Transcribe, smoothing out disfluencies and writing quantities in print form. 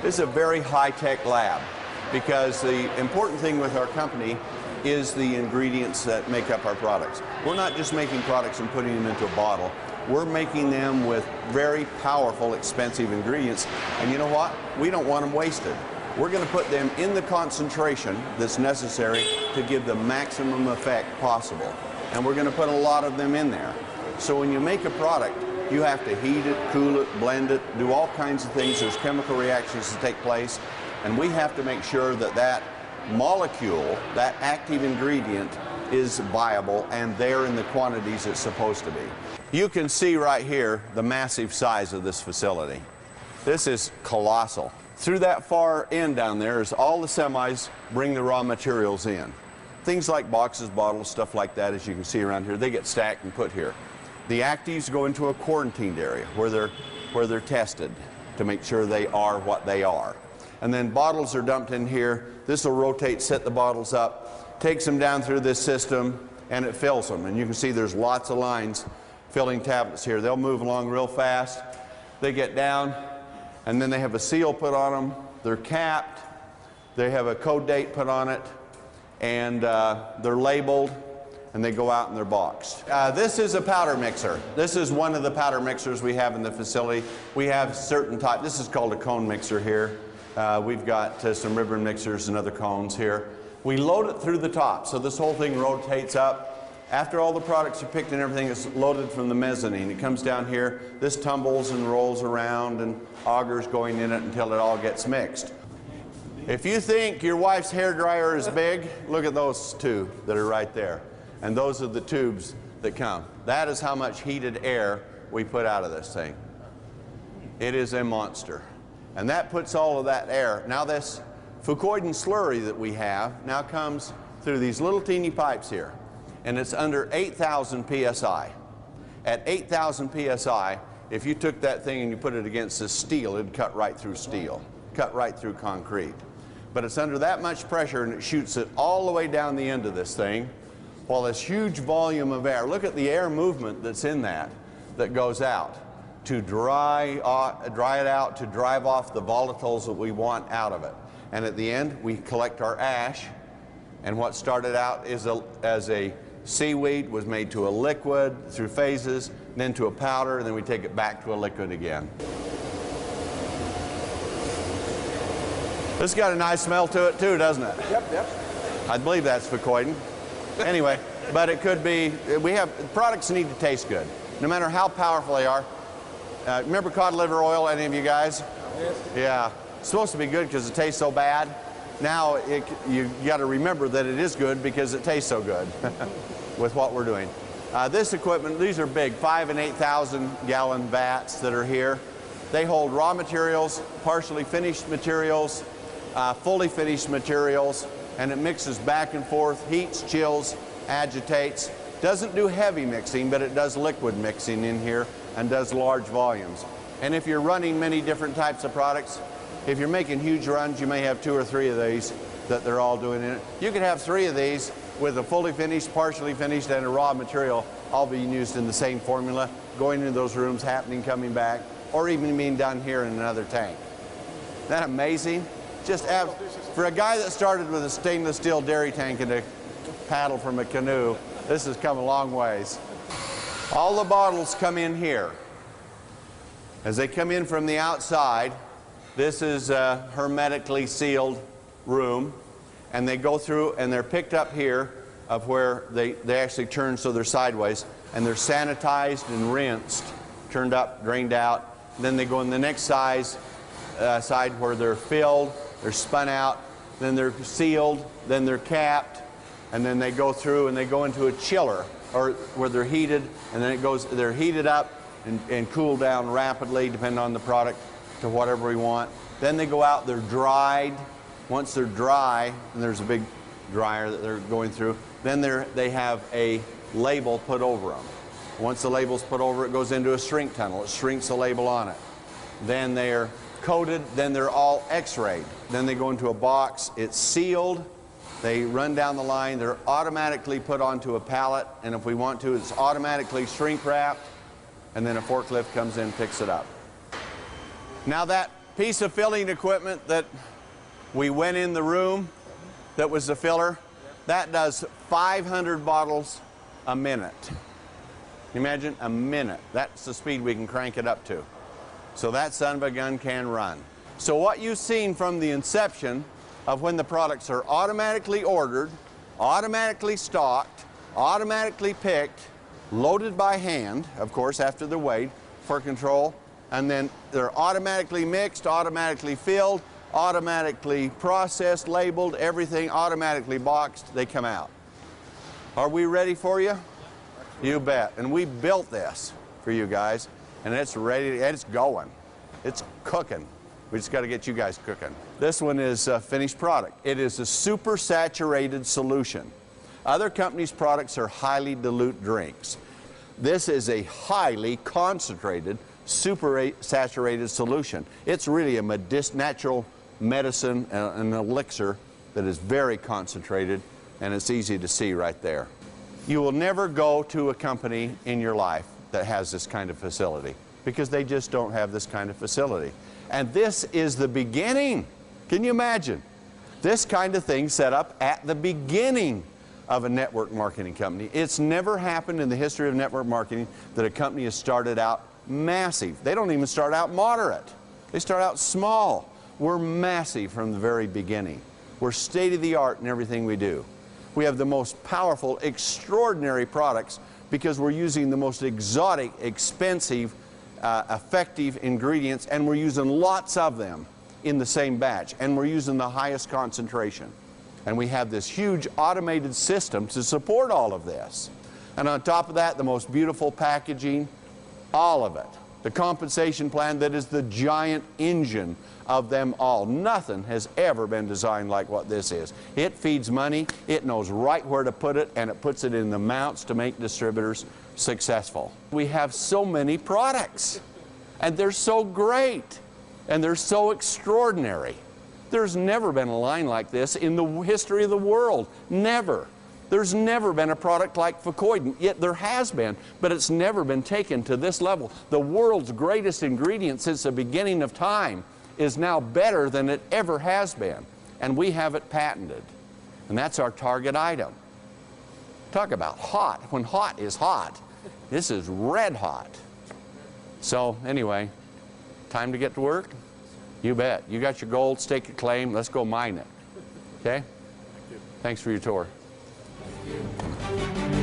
This is a very high-tech lab because the important thing with our company is the ingredients that make up our products. We're not just making products and putting them into a bottle. We're making them with very powerful, expensive ingredients. And you know what? We don't want them wasted. We're going to put them in the concentration that's necessary to give the maximum effect possible. And we're going to put a lot of them in there. So when you make a product, you have to heat it, cool it, blend it, do all kinds of things. There's chemical reactions that take place. And we have to make sure that that molecule, that active ingredient, is viable and there in the quantities it's supposed to be. You can see right here the massive size of this facility. This is colossal. Through that far end down there is all the semis bring the raw materials in. Things like boxes, bottles, stuff like that, as you can see around here, they get stacked and put here. The actives go into a quarantined area where they're tested to make sure they are what they are. And then bottles are dumped in here. This will rotate, set the bottles up, takes them down through this system, and it fills them. And you can see there's lots of lines filling tablets here. They'll move along real fast. They get down, and then they have a seal put on them. They're capped. They have a code date put on it, and they're labeled, and they go out and they're boxed. This is a powder mixer. This is one of the powder mixers we have in the facility. We have certain types. This is called a cone mixer here. We've got some ribbon mixers and other cones here. We load it through the top, so this whole thing rotates up. After all the products are picked and everything is loaded from the mezzanine, it comes down here. This tumbles and rolls around and augers going in it until it all gets mixed. If you think your wife's hair dryer is big, look at those two that are right there. And those are the tubes that come. That is how much heated air we put out of this thing. It is a monster. And that puts all of that air. Now this fucoidin slurry that we have now comes through these little teeny pipes here. And it's under 8,000 psi. At 8,000 psi, if you took that thing and you put it against this steel, it'd cut right through steel, cut right through concrete. But it's under that much pressure and it shoots it all the way down the end of this thing, while this huge volume of air, look at the air movement that's in that goes out to dry it out, to drive off the volatiles that we want out of it. And at the end, we collect our ash, and what started out is as a seaweed was made to a liquid through phases, then to a powder, and then we take it back to a liquid again. This got a nice smell to it too, doesn't it? Yep. I believe that's fucoidin. Anyway, but it could be, products need to taste good, no matter how powerful they are. Remember cod liver oil, any of you guys? Yes. Yeah, it's supposed to be good because it tastes so bad. Now, you got to remember that it is good because it tastes so good with what we're doing. This equipment, these are big, 5,000 and 8,000 gallon vats that are here. They hold raw materials, partially finished materials, fully finished materials, and it mixes back and forth, heats, chills, agitates. Doesn't do heavy mixing, but it does liquid mixing in here and does large volumes. And if you're running many different types of products, if you're making huge runs, you may have 2 or 3 of these that they're all doing in it. You could have 3 of these with a fully finished, partially finished, and a raw material all being used in the same formula, going into those rooms, happening, coming back, or even being done here in another tank. Isn't that amazing? Just for a guy that started with a stainless steel dairy tank and a paddle from a canoe, this has come a long ways. All the bottles come in here. As they come in from the outside, this is a hermetically sealed room, and they go through and they're picked up here of where they actually turn so they're sideways, and they're sanitized and rinsed, turned up, drained out. Then they go in the next side where they're filled, they're spun out, then they're sealed, then they're capped, and then they go through and they go into a chiller, or where they're heated, and then they're heated up and cooled down rapidly, depending on the product, to whatever we want. Then they go out, they're dried. Once they're dry, and there's a big dryer that they're going through, then they have a label put over them. Once the label's put over, it goes into a shrink tunnel. It shrinks the label on it. Then they're coated, then they're all x-rayed. Then they go into a box, it's sealed, they run down the line, they're automatically put onto a pallet, and if we want to, it's automatically shrink wrapped, and then a forklift comes in and picks it up. Now that piece of filling equipment that we went in the room that was the filler, that does 500 bottles a minute. Imagine a minute. That's the speed we can crank it up to. So that son of a gun can run. So what you've seen from the inception of when the products are automatically ordered, automatically stocked, automatically picked, loaded by hand, of course, after they're weighed for control, and then they're automatically mixed, automatically filled, automatically processed, labeled, everything automatically boxed, they come out. Are we ready for you? You bet. And we built this for you guys, and it's ready, it's going. It's cooking. We just got to get you guys cooking. This one is a finished product. It is a super saturated solution. Other companies' products are highly dilute drinks. This is a highly concentrated, super saturated solution. It's really a natural medicine, an elixir that is very concentrated, and it's easy to see right there. You will never go to a company in your life that has this kind of facility because they just don't have this kind of facility. And this is the beginning. Can you imagine? This kind of thing set up at the beginning of a network marketing company. It's never happened in the history of network marketing that a company has started out massive. They don't even start out moderate. They start out small. We're massive from the very beginning. We're state-of-the-art in everything we do. We have the most powerful, extraordinary products because we're using the most exotic, expensive, effective ingredients, and we're using lots of them in the same batch, and we're using the highest concentration. And we have this huge automated system to support all of this. And on top of that, the most beautiful packaging, all of it. The compensation plan that is the giant engine of them all. Nothing has ever been designed like what this is. It feeds money, it knows right where to put it, and it puts it in the amounts to make distributors successful. We have so many products, and they're so great, and they're so extraordinary. There's never been a line like this in the history of the world. Never. There's never been a product like Fucoid, yet there has been, but it's never been taken to this level. The world's greatest ingredient since the beginning of time is now better than it ever has been, and we have it patented. And that's our target item. Talk about hot. When hot is hot, this is red hot. So anyway, time to get to work? You bet. You got your gold, stake your claim, let's go mine it. Okay? Thanks for your tour. Thank you.